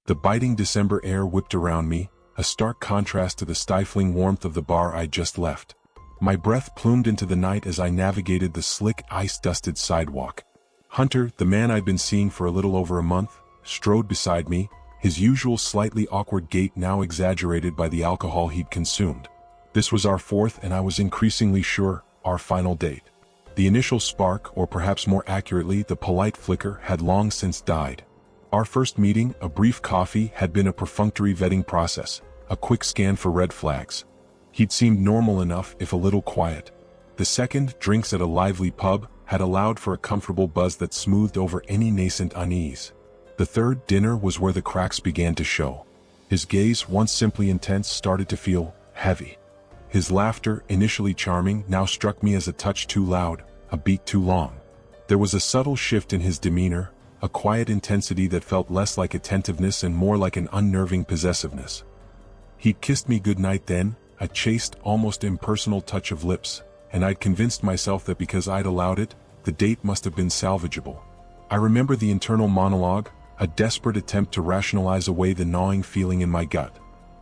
The biting December air whipped around me, a stark contrast to the stifling warmth of the bar I'd just left. My breath plumed into the night as I navigated the slick, ice-dusted sidewalk. Hunter, the man I'd been seeing for a little over a month, strode beside me, his usual slightly awkward gait now exaggerated by the alcohol he'd consumed. This was our fourth, and I was increasingly sure, our final date. The initial spark, or perhaps more accurately the polite flicker, had long since died. Our first meeting, a brief coffee, had been a perfunctory vetting process, a quick scan for red flags. He'd seemed normal enough, if a little quiet. The second, drinks at a lively pub, had allowed for a comfortable buzz that smoothed over any nascent unease. The third, dinner, was where the cracks began to show. His gaze, once simply intense, started to feel heavy. His laughter, initially charming, now struck me as a touch too loud, a beat too long. There was a subtle shift in his demeanor, a quiet intensity that felt less like attentiveness and more like an unnerving possessiveness. He'd kissed me goodnight then, a chaste, almost impersonal touch of lips, and I'd convinced myself that because I'd allowed it, the date must have been salvageable. I remember the internal monologue, a desperate attempt to rationalize away the gnawing feeling in my gut.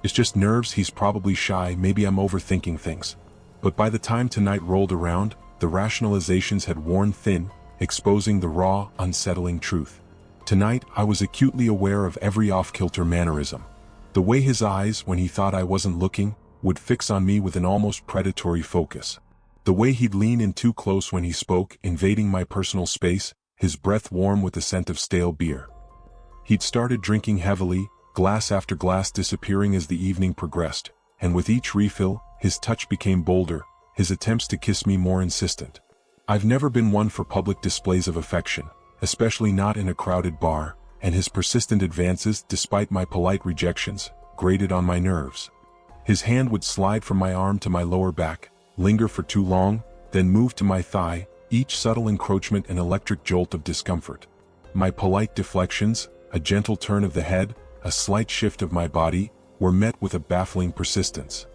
It's just nerves, he's probably shy, maybe I'm overthinking things. But by the time tonight rolled around, the rationalizations had worn thin, exposing the raw, unsettling truth. Tonight, I was acutely aware of every off-kilter mannerism. The way his eyes, when he thought I wasn't looking, would fix on me with an almost predatory focus. The way he'd lean in too close when he spoke, invading my personal space, his breath warm with the scent of stale beer. He'd started drinking heavily, glass after glass disappearing as the evening progressed, and with each refill, his touch became bolder, his attempts to kiss me more insistent. I've never been one for public displays of affection, especially not in a crowded bar, and his persistent advances, despite my polite rejections, grated on my nerves. His hand would slide from my arm to my lower back, linger for too long, then move to my thigh, each subtle encroachment an electric jolt of discomfort. My polite deflections, a gentle turn of the head, a slight shift of my body, were met with a baffling persistence.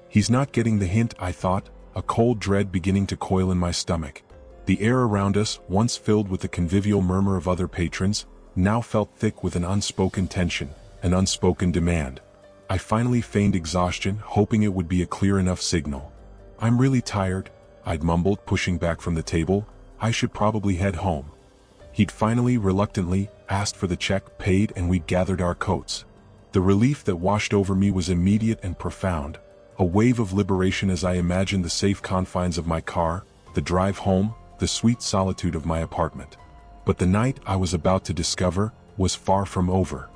He's not getting the hint, I thought, a cold dread beginning to coil in my stomach. The air around us, once filled with the convivial murmur of other patrons, now felt thick with an unspoken tension, an unspoken demand. I finally feigned exhaustion, hoping it would be a clear enough signal. "I'm really tired," I'd mumbled, pushing back from the table. "I should probably head home." He'd finally, reluctantly, asked for the check, paid, and we gathered our coats. The relief that washed over me was immediate and profound, a wave of liberation as I imagined the safe confines of my car, the drive home, the sweet solitude of my apartment. But the night, I was about to discover, was far from over.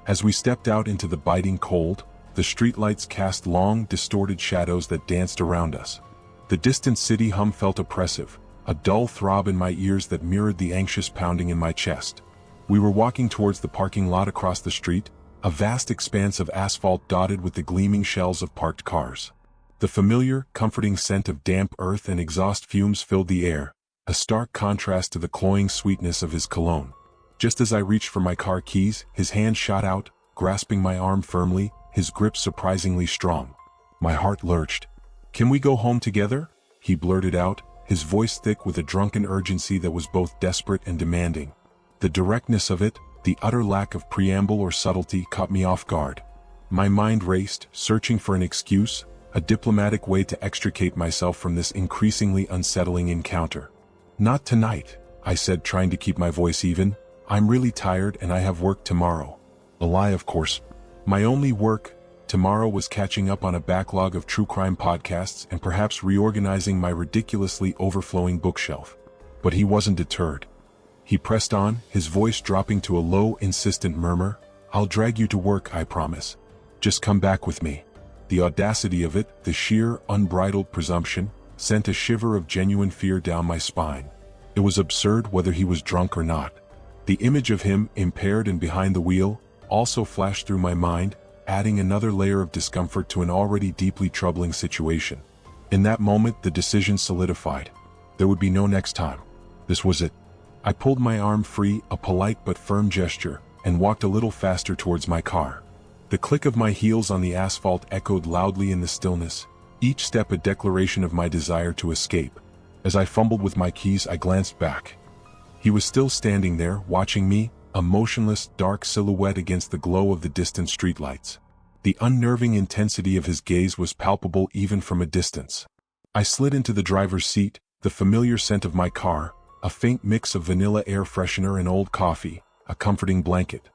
As we stepped out into the biting cold, the streetlights cast long, distorted shadows that danced around us. The distant city hum felt oppressive, a dull throb in my ears that mirrored the anxious pounding in my chest. We were walking towards the parking lot across the street, a vast expanse of asphalt dotted with the gleaming shells of parked cars. The familiar, comforting scent of damp earth and exhaust fumes filled the air, a stark contrast to the cloying sweetness of his cologne. Just as I reached for my car keys, his hand shot out, grasping my arm firmly, his grip surprisingly strong. My heart lurched. "Can we go home together?" he blurted out, his voice thick with a drunken urgency that was both desperate and demanding. The directness of it, the utter lack of preamble or subtlety, caught me off guard. My mind raced, searching for an excuse, a diplomatic way to extricate myself from this increasingly unsettling encounter. "Not tonight," I said, trying to keep my voice even. "I'm really tired and I have work tomorrow." A lie, of course. My only work tomorrow was catching up on a backlog of true crime podcasts and perhaps reorganizing my ridiculously overflowing bookshelf. But he wasn't deterred. He pressed on, his voice dropping to a low, insistent murmur. "I'll drag you to work, I promise. Just come back with me." The audacity of it, the sheer, unbridled presumption, sent a shiver of genuine fear down my spine. It was absurd whether he was drunk or not. The image of him, impaired and behind the wheel, also flashed through my mind, adding another layer of discomfort to an already deeply troubling situation. In that moment, the decision solidified. There would be no next time. This was it. I pulled my arm free, a polite but firm gesture, and walked a little faster towards my car. The click of my heels on the asphalt echoed loudly in the stillness, each step a declaration of my desire to escape. As I fumbled with my keys, I glanced back. He was still standing there, watching me, a motionless, dark silhouette against the glow of the distant streetlights. The unnerving intensity of his gaze was palpable even from a distance. I slid into the driver's seat, the familiar scent of my car, a faint mix of vanilla air freshener and old coffee, a comforting blanket.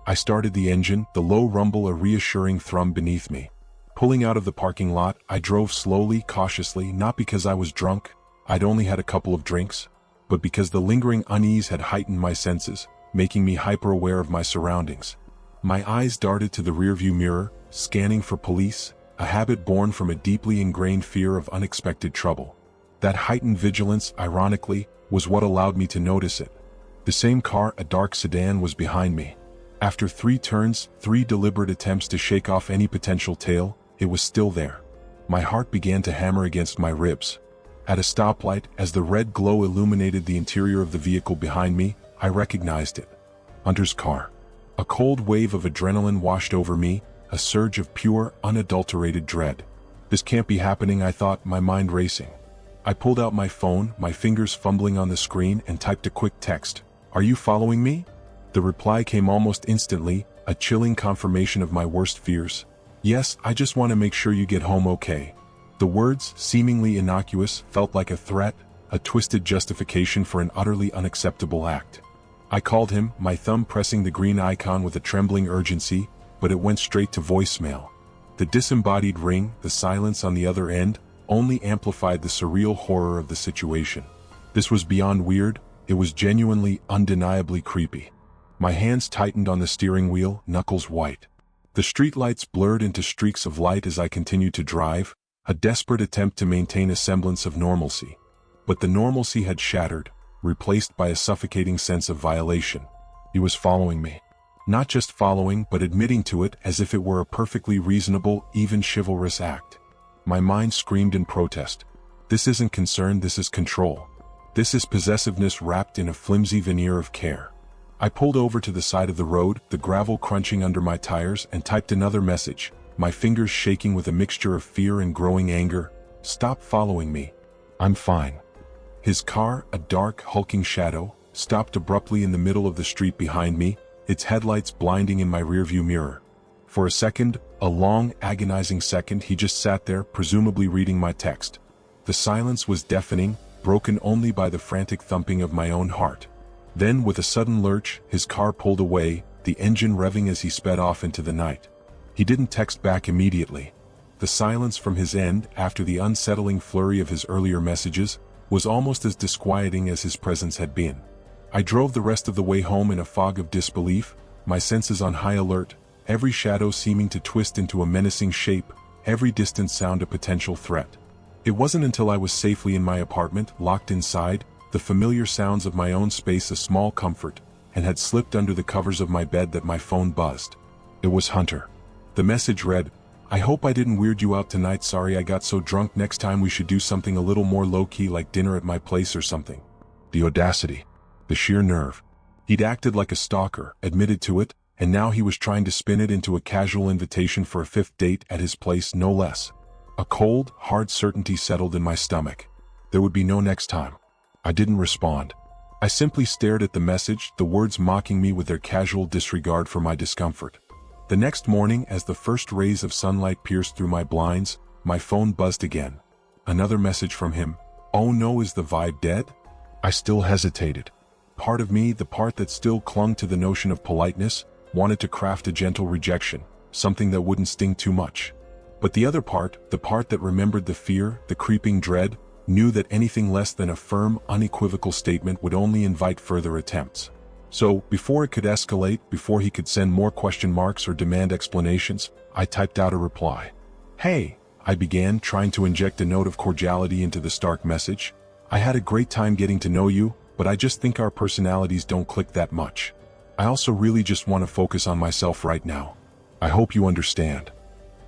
I started the engine, the low rumble a reassuring thrum beneath me. Pulling out of the parking lot, I drove slowly, cautiously, not because I was drunk, I'd only had a couple of drinks, but because the lingering unease had heightened my senses, making me hyper-aware of my surroundings. My eyes darted to the rearview mirror, scanning for police, a habit born from a deeply ingrained fear of unexpected trouble. That heightened vigilance, ironically, was what allowed me to notice it. The same car, a dark sedan, was behind me. After 3 turns, 3 deliberate attempts to shake off any potential tail, it was still there. My heart began to hammer against my ribs. At a stoplight, as the red glow illuminated the interior of the vehicle behind me, I recognized it. Hunter's car. A cold wave of adrenaline washed over me, a surge of pure, unadulterated dread. This can't be happening, I thought, my mind racing. I pulled out my phone, my fingers fumbling on the screen, and typed a quick text. "Are you following me?" The reply came almost instantly, a chilling confirmation of my worst fears. "Yes, I just want to make sure you get home okay." The words, seemingly innocuous, felt like a threat, a twisted justification for an utterly unacceptable act. I called him, my thumb pressing the green icon with a trembling urgency, but it went straight to voicemail. The disembodied ring, the silence on the other end, only amplified the surreal horror of the situation. This was beyond weird, it was genuinely, undeniably creepy. My hands tightened on the steering wheel, knuckles white. The streetlights blurred into streaks of light as I continued to drive, a desperate attempt to maintain a semblance of normalcy. But the normalcy had shattered, replaced by a suffocating sense of violation. He was following me. Not just following, but admitting to it as if it were a perfectly reasonable, even chivalrous act. My mind screamed in protest. This isn't concern, this is control. This is possessiveness wrapped in a flimsy veneer of care. I pulled over to the side of the road, the gravel crunching under my tires, and typed another message, my fingers shaking with a mixture of fear and growing anger. "Stop following me. I'm fine." His car, a dark, hulking shadow, stopped abruptly in the middle of the street behind me, its headlights blinding in my rearview mirror. For a second, a long, agonizing second, he just sat there, presumably reading my text. The silence was deafening, broken only by the frantic thumping of my own heart. Then, with a sudden lurch, his car pulled away, the engine revving as he sped off into the night. He didn't text back immediately. The silence from his end, after the unsettling flurry of his earlier messages, was almost as disquieting as his presence had been. I drove the rest of the way home in a fog of disbelief, my senses on high alert, every shadow seeming to twist into a menacing shape, every distant sound a potential threat. It wasn't until I was safely in my apartment, locked inside, the familiar sounds of my own space a small comfort, and had slipped under the covers of my bed that my phone buzzed. It was Hunter. The message read, "I hope I didn't weird you out tonight, sorry I got so drunk, next time we should do something a little more low-key like dinner at my place or something." The audacity. The sheer nerve. He'd acted like a stalker, admitted to it, and now he was trying to spin it into a casual invitation for a 5th date at his place, no less. A cold, hard certainty settled in my stomach. There would be no next time. I didn't respond. I simply stared at the message, the words mocking me with their casual disregard for my discomfort. The next morning, as the first rays of sunlight pierced through my blinds, my phone buzzed again. Another message from him. "Oh no, is the vibe dead?" I still hesitated. Part of me, the part that still clung to the notion of politeness, wanted to craft a gentle rejection, something that wouldn't sting too much. But the other part, the part that remembered the fear, the creeping dread, knew that anything less than a firm, unequivocal statement would only invite further attempts. So, before it could escalate, before he could send more question marks or demand explanations, I typed out a reply. "Hey," I began, trying to inject a note of cordiality into the stark message. "I had a great time getting to know you, but I just think our personalities don't click that much. I also really just want to focus on myself right now. I hope you understand."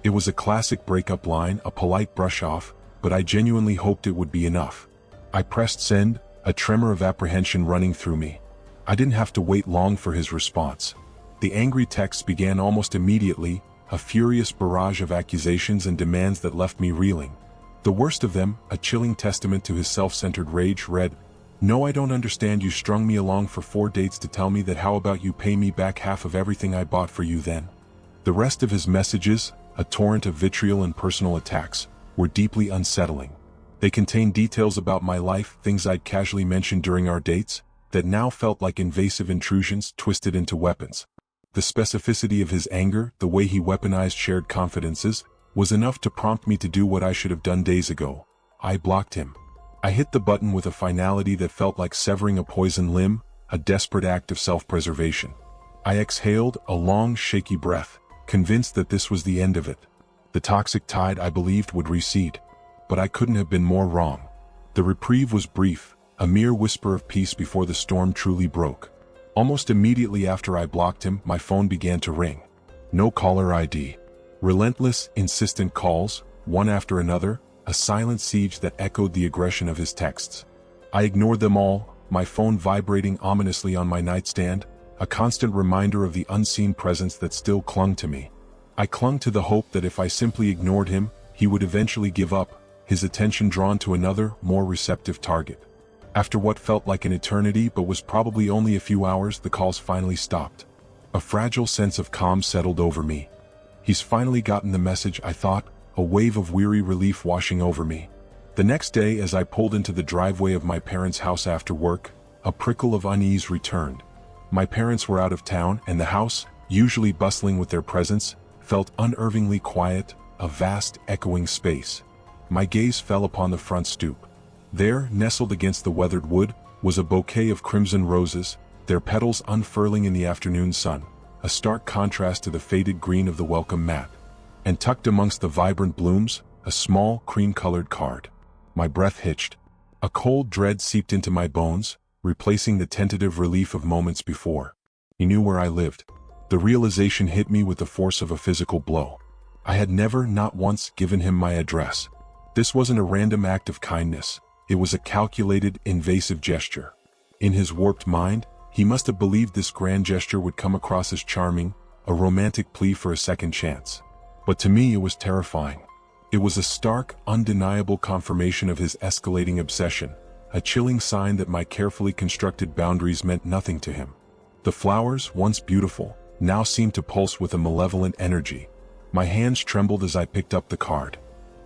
It was a classic breakup line, a polite brush-off, but I genuinely hoped it would be enough. I pressed send, a tremor of apprehension running through me. I didn't have to wait long for his response. The angry text began almost immediately, a furious barrage of accusations and demands that left me reeling. The worst of them, a chilling testament to his self-centered rage, read, No, I don't understand. You strung me along for 4 dates to tell me that. How about you pay me back half of everything I bought for you then? The rest of his messages, a torrent of vitriol and personal attacks, were deeply unsettling. They contained details about my life, things I'd casually mentioned during our dates, that now felt like invasive intrusions twisted into weapons. The specificity of his anger, the way he weaponized shared confidences, was enough to prompt me to do what I should have done days ago. I blocked him. I hit the button with a finality that felt like severing a poison limb, a desperate act of self-preservation. I exhaled a long, shaky breath, convinced that this was the end of it. The toxic tide I believed would recede. But I couldn't have been more wrong. The reprieve was brief, a mere whisper of peace before the storm truly broke. Almost immediately after I blocked him, my phone began to ring. No caller ID. Relentless, insistent calls, one after another, a silent siege that echoed the aggression of his texts. I ignored them all, my phone vibrating ominously on my nightstand, a constant reminder of the unseen presence that still clung to me. I clung to the hope that if I simply ignored him, he would eventually give up, his attention drawn to another, more receptive target. After what felt like an eternity but was probably only a few hours, the calls finally stopped. A fragile sense of calm settled over me. He's finally gotten the message, I thought, a wave of weary relief washing over me. The next day, as I pulled into the driveway of my parents' house after work, a prickle of unease returned. My parents were out of town, and the house, usually bustling with their presence, felt unnervingly quiet, a vast, echoing space. My gaze fell upon the front stoop. There, nestled against the weathered wood, was a bouquet of crimson roses, their petals unfurling in the afternoon sun, a stark contrast to the faded green of the welcome mat. And tucked amongst the vibrant blooms, a small, cream-colored card. My breath hitched. A cold dread seeped into my bones, replacing the tentative relief of moments before. He knew where I lived. The realization hit me with the force of a physical blow. I had never, not once, given him my address. This wasn't a random act of kindness. It was a calculated, invasive gesture. In his warped mind, he must have believed this grand gesture would come across as charming, a romantic plea for a second chance. But to me it was terrifying. It was a stark, undeniable confirmation of his escalating obsession, a chilling sign that my carefully constructed boundaries meant nothing to him. The flowers, once beautiful, now seemed to pulse with a malevolent energy. My hands trembled as I picked up the card.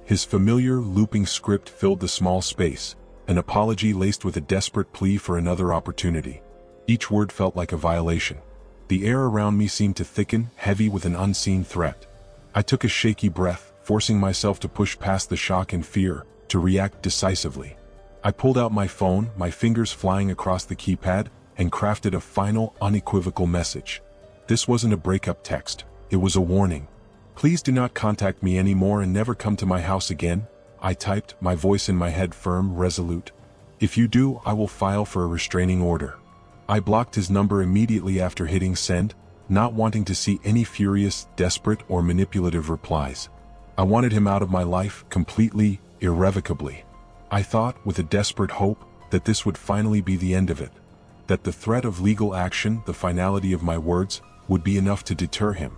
His familiar, looping script filled the small space, an apology laced with a desperate plea for another opportunity. Each word felt like a violation. The air around me seemed to thicken, heavy with an unseen threat. I took a shaky breath, forcing myself to push past the shock and fear, to react decisively. I pulled out my phone, my fingers flying across the keypad, and crafted a final, unequivocal message. This wasn't a breakup text. It was a warning. Please do not contact me anymore and never come to my house again, I typed, my voice in my head firm, resolute. If you do, I will file for a restraining order. I blocked his number immediately after hitting send, not wanting to see any furious, desperate, or manipulative replies. I wanted him out of my life, completely, irrevocably. I thought, with a desperate hope, that this would finally be the end of it. That the threat of legal action, the finality of my words, would be enough to deter him.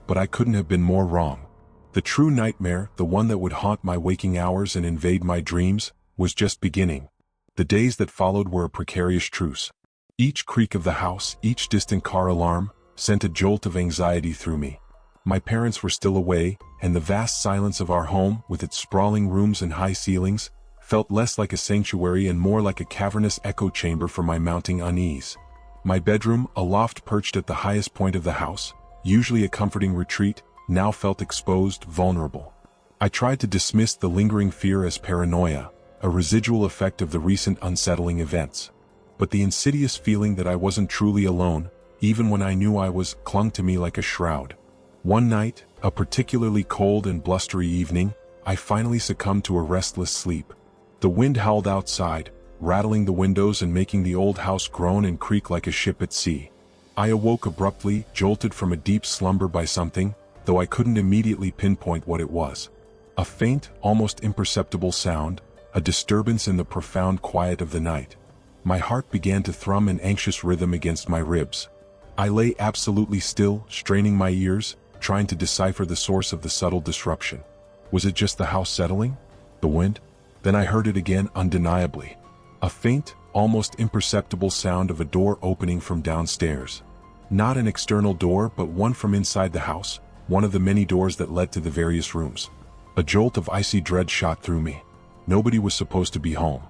But I couldn't have been more wrong. The true nightmare, the one that would haunt my waking hours and invade my dreams, was just beginning. The days that followed were a precarious truce. Each creak of the house, each distant car alarm, sent a jolt of anxiety through me. My parents were still away, and the vast silence of our home, with its sprawling rooms and high ceilings, felt less like a sanctuary and more like a cavernous echo chamber for my mounting unease. My bedroom, a loft perched at the highest point of the house, usually a comforting retreat, now felt exposed, vulnerable. I tried to dismiss the lingering fear as paranoia, a residual effect of the recent unsettling events. But the insidious feeling that I wasn't truly alone, even when I knew I was, clung to me like a shroud. One night, a particularly cold and blustery evening, I finally succumbed to a restless sleep. The wind howled outside, rattling the windows and making the old house groan and creak like a ship at sea. I awoke abruptly, jolted from a deep slumber by something, though I couldn't immediately pinpoint what it was. A faint, almost imperceptible sound, a disturbance in the profound quiet of the night. My heart began to thrum in anxious rhythm against my ribs. I lay absolutely still, straining my ears, trying to decipher the source of the subtle disruption. Was it just the house settling? The wind? Then I heard it again, undeniably. A faint, almost imperceptible sound of a door opening from downstairs. Not an external door, but one from inside the house, one of the many doors that led to the various rooms. A jolt of icy dread shot through me. Nobody was supposed to be home.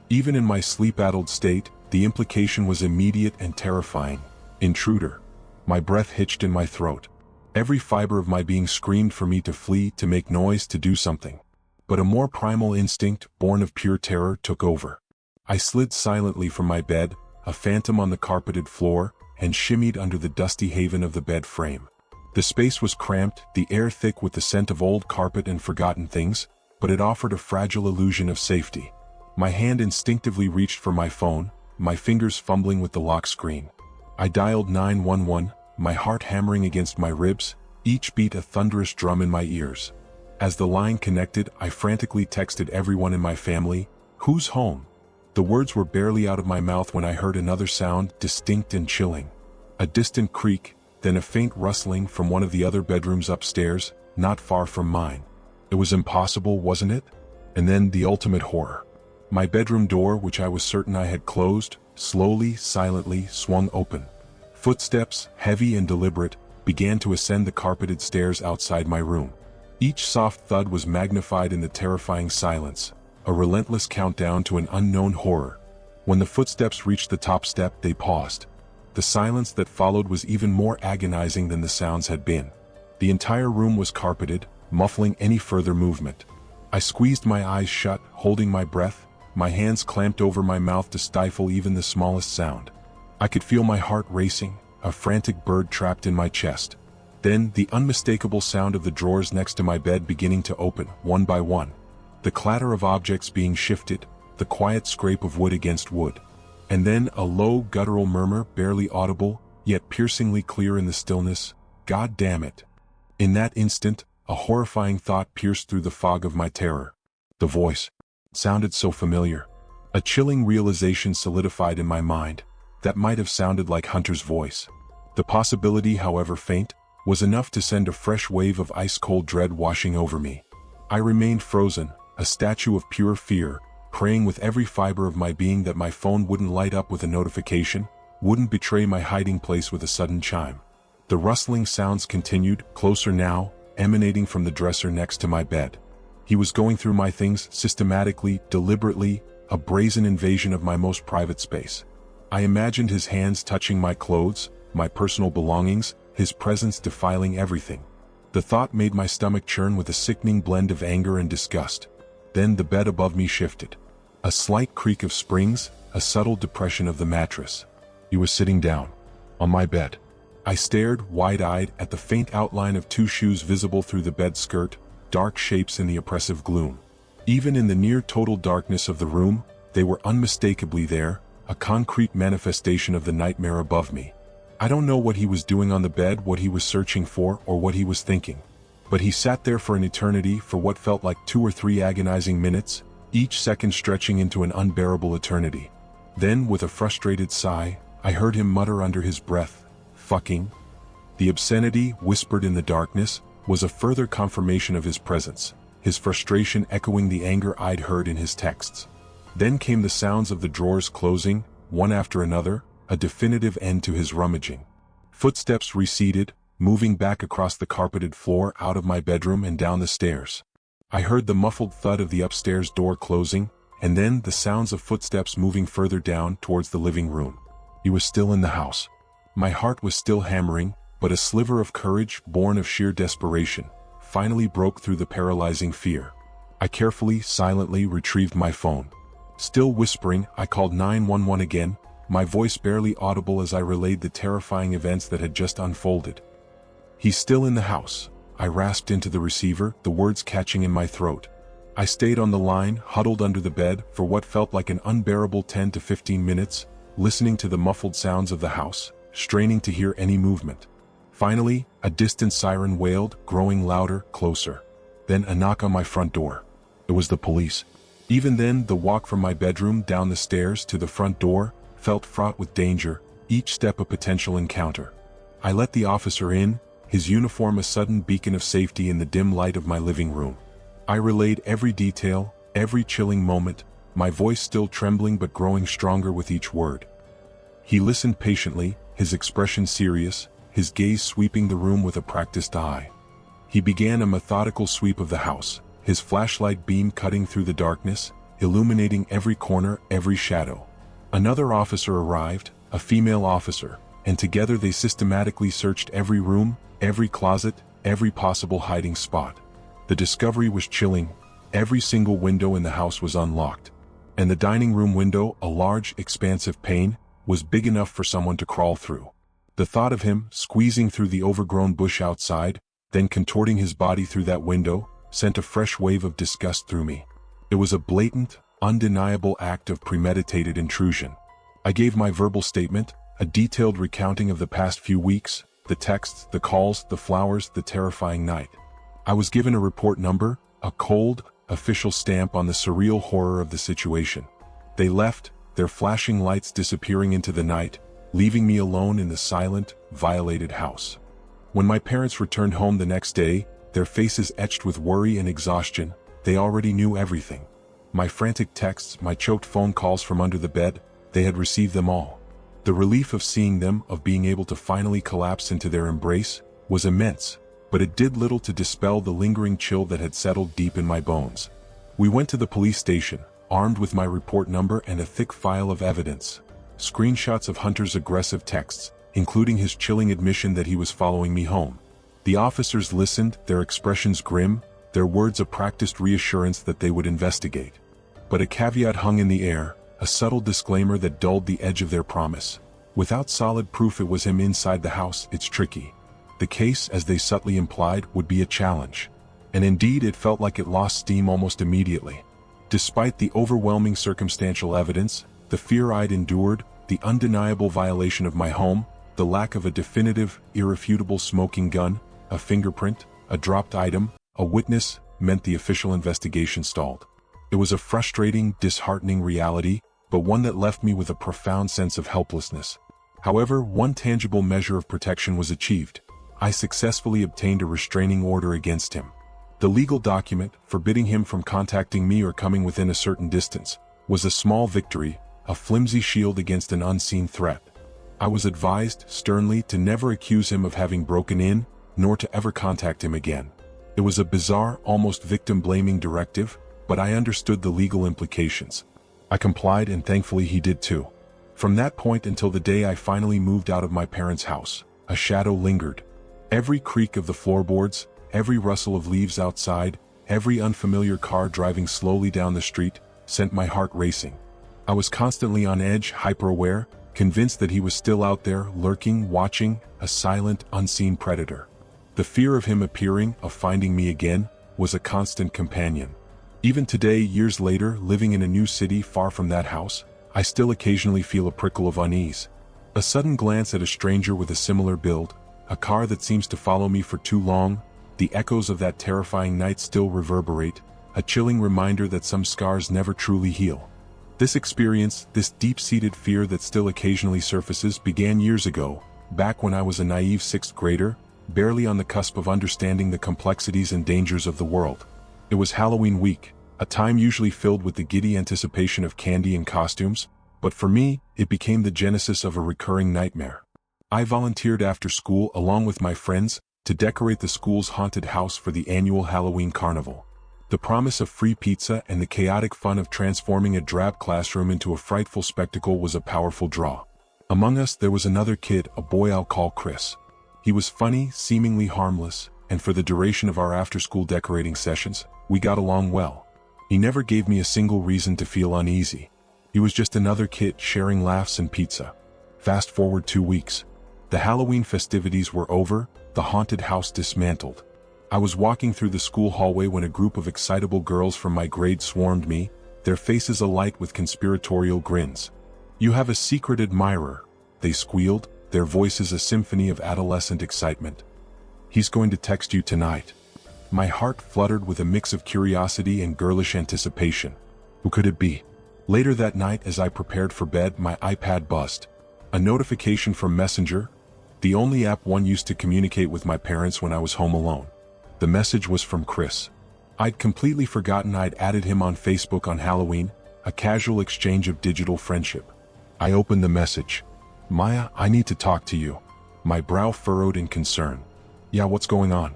Even in my sleep-addled state, the implication was immediate and terrifying. Intruder. My breath hitched in my throat. Every fiber of my being screamed for me to flee, to make noise, to do something. But a more primal instinct, born of pure terror, took over. I slid silently from my bed, a phantom on the carpeted floor, and shimmied under the dusty haven of the bed frame. The space was cramped, the air thick with the scent of old carpet and forgotten things, but it offered a fragile illusion of safety. My hand instinctively reached for my phone, my fingers fumbling with the lock screen. I dialed 911, my heart hammering against my ribs, each beat a thunderous drum in my ears. As the line connected, I frantically texted everyone in my family, "Who's home?" The words were barely out of my mouth when I heard another sound, distinct and chilling. A distant creak, then a faint rustling from one of the other bedrooms upstairs, not far from mine. It was impossible, wasn't it? And then the ultimate horror. My bedroom door, which I was certain I had closed, slowly, silently swung open. Footsteps, heavy and deliberate, began to ascend the carpeted stairs outside my room. Each soft thud was magnified in the terrifying silence, a relentless countdown to an unknown horror. When the footsteps reached the top step, they paused. The silence that followed was even more agonizing than the sounds had been. The entire room was carpeted, muffling any further movement. I squeezed my eyes shut, holding my breath, my hands clamped over my mouth to stifle even the smallest sound. I could feel my heart racing, a frantic bird trapped in my chest. Then, the unmistakable sound of the drawers next to my bed beginning to open, one by one. The clatter of objects being shifted, the quiet scrape of wood against wood. And then a low, guttural murmur, barely audible, yet piercingly clear in the stillness. God damn it. In that instant, a horrifying thought pierced through the fog of my terror. The voice sounded so familiar. A chilling realization solidified in my mind. That might have sounded like Hunter's voice. The possibility, however faint, was enough to send a fresh wave of ice-cold dread washing over me. I remained frozen, a statue of pure fear, praying with every fiber of my being that my phone wouldn't light up with a notification, wouldn't betray my hiding place with a sudden chime. The rustling sounds continued, closer now, emanating from the dresser next to my bed. He was going through my things systematically, deliberately, a brazen invasion of my most private space. I imagined his hands touching my clothes, my personal belongings, his presence defiling everything. The thought made my stomach churn with a sickening blend of anger and disgust. Then the bed above me shifted. A slight creak of springs, a subtle depression of the mattress. He was sitting down. On my bed. I stared, wide-eyed, at the faint outline of two shoes visible through the bed skirt, dark shapes in the oppressive gloom. Even in the near-total darkness of the room, they were unmistakably there, a concrete manifestation of the nightmare above me. I don't know what he was doing on the bed, what he was searching for, or what he was thinking. But he sat there for an eternity, for what felt like 2 or 3 agonizing minutes, each second stretching into an unbearable eternity. Then, with a frustrated sigh, I heard him mutter under his breath, "Fucking." The obscenity, whispered in the darkness, was a further confirmation of his presence, his frustration echoing the anger I'd heard in his texts. Then came the sounds of the drawers closing, one after another, a definitive end to his rummaging. Footsteps receded, moving back across the carpeted floor out of my bedroom and down the stairs. I heard the muffled thud of the upstairs door closing, and then the sounds of footsteps moving further down towards the living room. He was still in the house. My heart was still hammering, but a sliver of courage, born of sheer desperation, finally broke through the paralyzing fear. I carefully, silently retrieved my phone. Still whispering, I called 911 again, my voice barely audible as I relayed the terrifying events that had just unfolded. "He's still in the house," I rasped into the receiver, the words catching in my throat. I stayed on the line, huddled under the bed, for what felt like an unbearable 10 to 15 minutes, listening to the muffled sounds of the house, straining to hear any movement. Finally, a distant siren wailed, growing louder, closer. Then a knock on my front door. It was the police. Even then, the walk from my bedroom down the stairs to the front door felt fraught with danger, each step a potential encounter. I let the officer in, his uniform a sudden beacon of safety in the dim light of my living room. I relayed every detail, every chilling moment, my voice still trembling but growing stronger with each word. He listened patiently, his expression serious, his gaze sweeping the room with a practiced eye. He began a methodical sweep of the house, his flashlight beam cutting through the darkness, illuminating every corner, every shadow. Another officer arrived, a female officer, and together they systematically searched every room, every closet, every possible hiding spot. The discovery was chilling. Every single window in the house was unlocked. And the dining room window, a large, expansive pane, was big enough for someone to crawl through. The thought of him squeezing through the overgrown bush outside, then contorting his body through that window, sent a fresh wave of disgust through me. It was a blatant, undeniable act of premeditated intrusion. I gave my verbal statement, a detailed recounting of the past few weeks, the texts, the calls, the flowers, the terrifying night. I was given a report number, a cold, official stamp on the surreal horror of the situation. They left, their flashing lights disappearing into the night, leaving me alone in the silent, violated house. When my parents returned home the next day, their faces etched with worry and exhaustion, they already knew everything. My frantic texts, my choked phone calls from under the bed, they had received them all. The relief of seeing them, of being able to finally collapse into their embrace, was immense, but it did little to dispel the lingering chill that had settled deep in my bones. We went to the police station, armed with my report number and a thick file of evidence. Screenshots of Hunter's aggressive texts, including his chilling admission that he was following me home. The officers listened, their expressions grim, their words a practiced reassurance that they would investigate. But a caveat hung in the air, a subtle disclaimer that dulled the edge of their promise. Without solid proof it was him inside the house, it's tricky. The case, as they subtly implied, would be a challenge. And indeed it felt like it lost steam almost immediately. Despite the overwhelming circumstantial evidence, the fear I'd endured, the undeniable violation of my home, the lack of a definitive, irrefutable smoking gun, a fingerprint, a dropped item, a witness, meant the official investigation stalled. It was a frustrating, disheartening reality, but one that left me with a profound sense of helplessness. However, one tangible measure of protection was achieved. I successfully obtained a restraining order against him. The legal document, forbidding him from contacting me or coming within a certain distance, was a small victory, a flimsy shield against an unseen threat. I was advised, sternly, to never accuse him of having broken in, nor to ever contact him again. It was a bizarre, almost victim-blaming directive, but I understood the legal implications. I complied, and thankfully he did too. From that point until the day I finally moved out of my parents' house, a shadow lingered. Every creak of the floorboards, every rustle of leaves outside, every unfamiliar car driving slowly down the street, sent my heart racing. I was constantly on edge, hyper-aware, convinced that he was still out there, lurking, watching, a silent, unseen predator. The fear of him appearing, of finding me again, was a constant companion. Even today, years later, living in a new city far from that house, I still occasionally feel a prickle of unease. A sudden glance at a stranger with a similar build, a car that seems to follow me for too long, the echoes of that terrifying night still reverberate, a chilling reminder that some scars never truly heal. This experience, this deep-seated fear that still occasionally surfaces, began years ago, back when I was a naive sixth grader, barely on the cusp of understanding the complexities and dangers of the world. It was Halloween week, a time usually filled with the giddy anticipation of candy and costumes, but for me, it became the genesis of a recurring nightmare. I volunteered after school along with my friends to decorate the school's haunted house for the annual Halloween carnival. The promise of free pizza and the chaotic fun of transforming a drab classroom into a frightful spectacle was a powerful draw. Among us there was another kid, a boy I'll call Chris. He was funny, seemingly harmless, and for the duration of our after-school decorating sessions, we got along well. He never gave me a single reason to feel uneasy. He was just another kid sharing laughs and pizza. Fast forward 2 weeks. The Halloween festivities were over, the haunted house dismantled. I was walking through the school hallway when a group of excitable girls from my grade swarmed me, their faces alight with conspiratorial grins. "You have a secret admirer," they squealed, their voices a symphony of adolescent excitement. "He's going to text you tonight." My heart fluttered with a mix of curiosity and girlish anticipation. Who could it be? Later that night, as I prepared for bed, my iPad buzzed. A notification from Messenger, the only app one used to communicate with my parents when I was home alone. The message was from Chris. I'd completely forgotten I'd added him on Facebook on Halloween, a casual exchange of digital friendship. I opened the message. "Maya, I need to talk to you." My brow furrowed in concern. "Yeah, what's going on?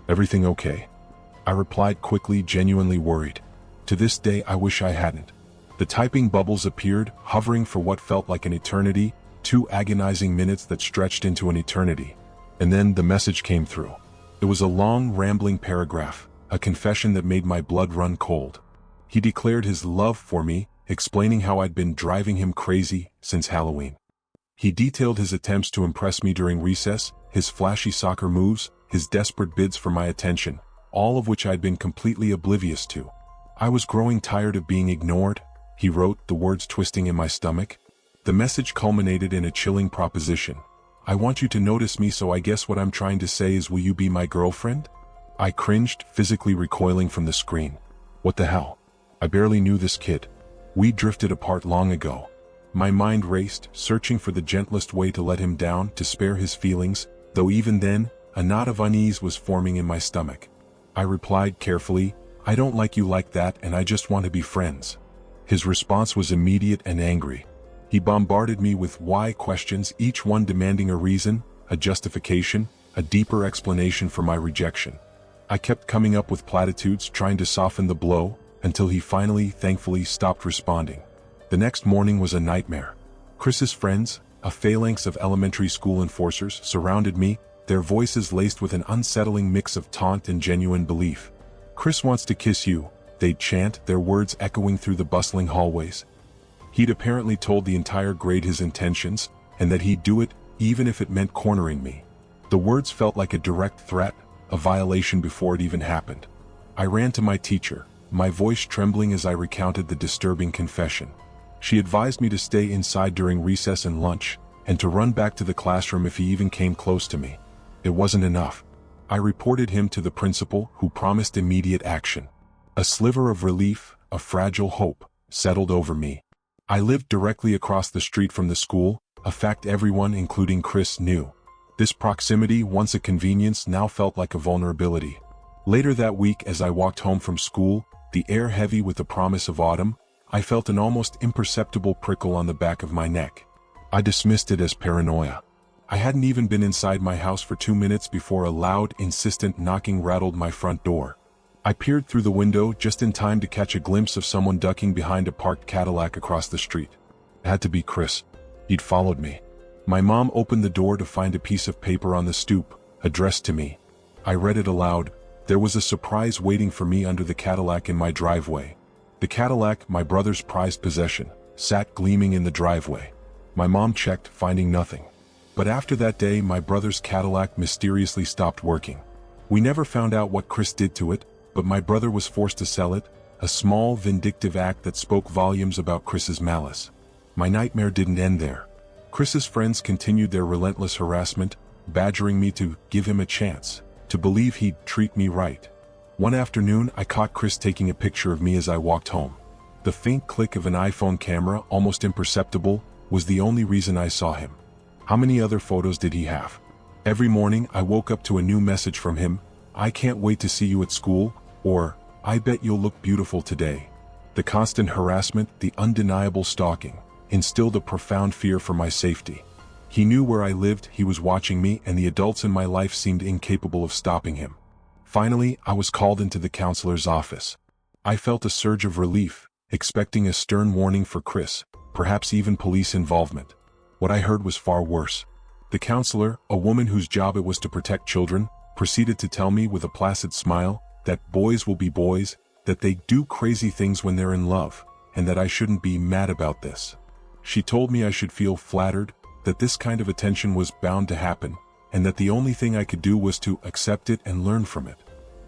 Everything okay?" I replied quickly, genuinely worried. To this day, I wish I hadn't. The typing bubbles appeared, hovering for what felt like an eternity, 2 agonizing minutes that stretched into an eternity. And then the message came through. It was a long, rambling paragraph, a confession that made my blood run cold. He declared his love for me, explaining how I'd been driving him crazy since Halloween. He detailed his attempts to impress me during recess, his flashy soccer moves, his desperate bids for my attention, all of which I'd been completely oblivious to. I was growing tired of being ignored, he wrote, the words twisting in my stomach. The message culminated in a chilling proposition. "I want you to notice me, so I guess what I'm trying to say is, will you be my girlfriend?" I cringed, physically recoiling from the screen. What the hell? I barely knew this kid. We drifted apart long ago. My mind raced, searching for the gentlest way to let him down, to spare his feelings, though even then, a knot of unease was forming in my stomach. I replied carefully, "I don't like you like that, and I just want to be friends." His response was immediate and angry. He bombarded me with why questions, each one demanding a reason, a justification, a deeper explanation for my rejection. I kept coming up with platitudes, trying to soften the blow, until he finally, thankfully, stopped responding. The next morning was a nightmare. Chris's friends, a phalanx of elementary school enforcers, surrounded me, their voices laced with an unsettling mix of taunt and genuine belief. "Chris wants to kiss you," they'd chant, their words echoing through the bustling hallways. He'd apparently told the entire grade his intentions, and that he'd do it, even if it meant cornering me. The words felt like a direct threat, a violation before it even happened. I ran to my teacher, my voice trembling as I recounted the disturbing confession. She advised me to stay inside during recess and lunch, and to run back to the classroom if he even came close to me. It wasn't enough. I reported him to the principal, who promised immediate action. A sliver of relief, a fragile hope, settled over me. I lived directly across the street from the school, a fact everyone, including Chris, knew. This proximity, once a convenience, now felt like a vulnerability. Later that week, as I walked home from school, the air heavy with the promise of autumn, I felt an almost imperceptible prickle on the back of my neck. I dismissed it as paranoia. I hadn't even been inside my house for 2 minutes before a loud, insistent knocking rattled my front door. I peered through the window just in time to catch a glimpse of someone ducking behind a parked Cadillac across the street. It had to be Chris. He'd followed me. My mom opened the door to find a piece of paper on the stoop, addressed to me. I read it aloud. There was a surprise waiting for me under the Cadillac in my driveway. The Cadillac, my brother's prized possession, sat gleaming in the driveway. My mom checked, finding nothing. But after that day, my brother's Cadillac mysteriously stopped working. We never found out what Chris did to it, but my brother was forced to sell it, a small, vindictive act that spoke volumes about Chris's malice. My nightmare didn't end there. Chris's friends continued their relentless harassment, badgering me to give him a chance, to believe he'd treat me right. One afternoon, I caught Chris taking a picture of me as I walked home. The faint click of an iPhone camera, almost imperceptible, was the only reason I saw him. How many other photos did he have? Every morning, I woke up to a new message from him: "I can't wait to see you at school," or "I bet you'll look beautiful today." The constant harassment, the undeniable stalking, instilled a profound fear for my safety. He knew where I lived, he was watching me, and the adults in my life seemed incapable of stopping him. Finally, I was called into the counselor's office. I felt a surge of relief, expecting a stern warning for Chris, perhaps even police involvement. What I heard was far worse. The counselor, a woman whose job it was to protect children, proceeded to tell me with a placid smile that boys will be boys, that they do crazy things when they're in love, and that I shouldn't be mad about this. She told me I should feel flattered, that this kind of attention was bound to happen, and that the only thing I could do was to accept it and learn from it.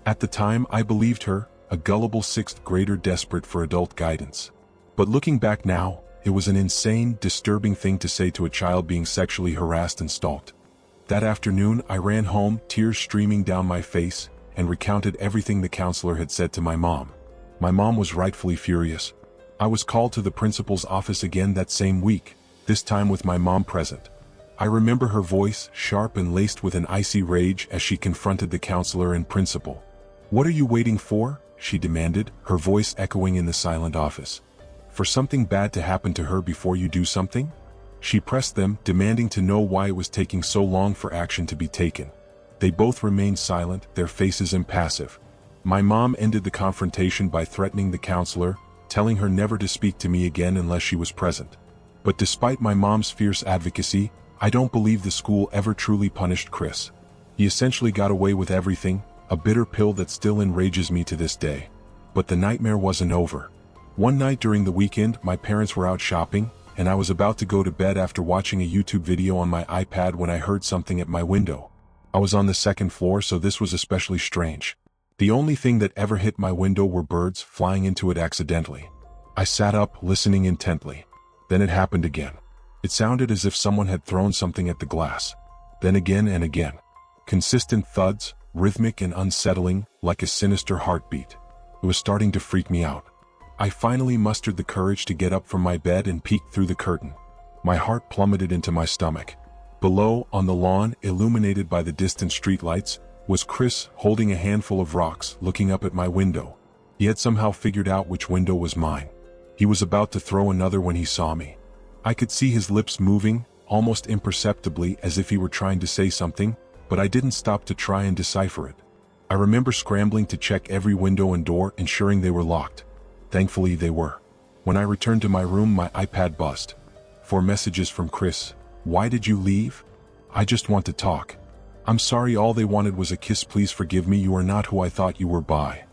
At the time, I believed her, a gullible sixth grader desperate for adult guidance. But looking back now, it was an insane, disturbing thing to say to a child being sexually harassed and stalked. That afternoon, I ran home, tears streaming down my face, and recounted everything the counselor had said to my mom. My mom was rightfully furious. I was called to the principal's office again that same week, this time with my mom present. I remember her voice, sharp and laced with an icy rage, as she confronted the counselor and principal. "What are you waiting for?" she demanded, her voice echoing in the silent office. for something bad to happen to her before you do something? She pressed them, demanding to know why it was taking so long for action to be taken. They both remained silent, their faces impassive. My mom ended the confrontation by threatening the counselor, telling her never to speak to me again unless she was present. But despite my mom's fierce advocacy, I don't believe the school ever truly punished Chris. He essentially got away with everything, a bitter pill that still enrages me to this day. But the nightmare wasn't over. One night during the weekend, my parents were out shopping, and I was about to go to bed after watching a YouTube video on my iPad when I heard something at my window. I was on the second floor, so this was especially strange. The only thing that ever hit my window were birds flying into it accidentally. I sat up, listening intently. Then it happened again. It sounded as if someone had thrown something at the glass. Then again and again. Consistent thuds, rhythmic and unsettling, like a sinister heartbeat. It was starting to freak me out. I finally mustered the courage to get up from my bed and peeked through the curtain. My heart plummeted into my stomach. Below, on the lawn, illuminated by the distant streetlights, was Chris holding a handful of rocks, looking up at my window. He had somehow figured out which window was mine. He was about to throw another when he saw me. I could see his lips moving, almost imperceptibly, as if he were trying to say something, but I didn't stop to try and decipher it. I remember scrambling to check every window and door, ensuring they were locked. Thankfully, they were. When I returned to my room, my iPad buzzed. 4 messages from Chris. Why did you leave? I just want to talk. I'm sorry, all they wanted was a kiss, please forgive me, you are not who I thought you were. Bye.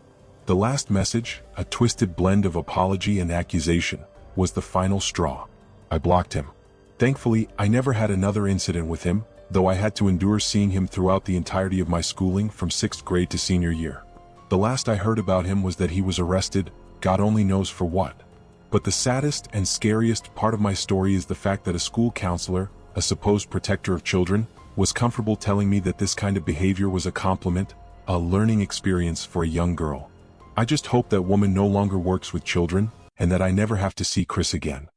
The last message, a twisted blend of apology and accusation, was the final straw. I blocked him. Thankfully, I never had another incident with him, though I had to endure seeing him throughout the entirety of my schooling from 6th grade to senior year. The last I heard about him was that he was arrested, God only knows for what. But the saddest and scariest part of my story is the fact that a school counselor, a supposed protector of children, was comfortable telling me that this kind of behavior was a compliment, a learning experience for a young girl. I just hope that woman no longer works with children, and that I never have to see Chris again.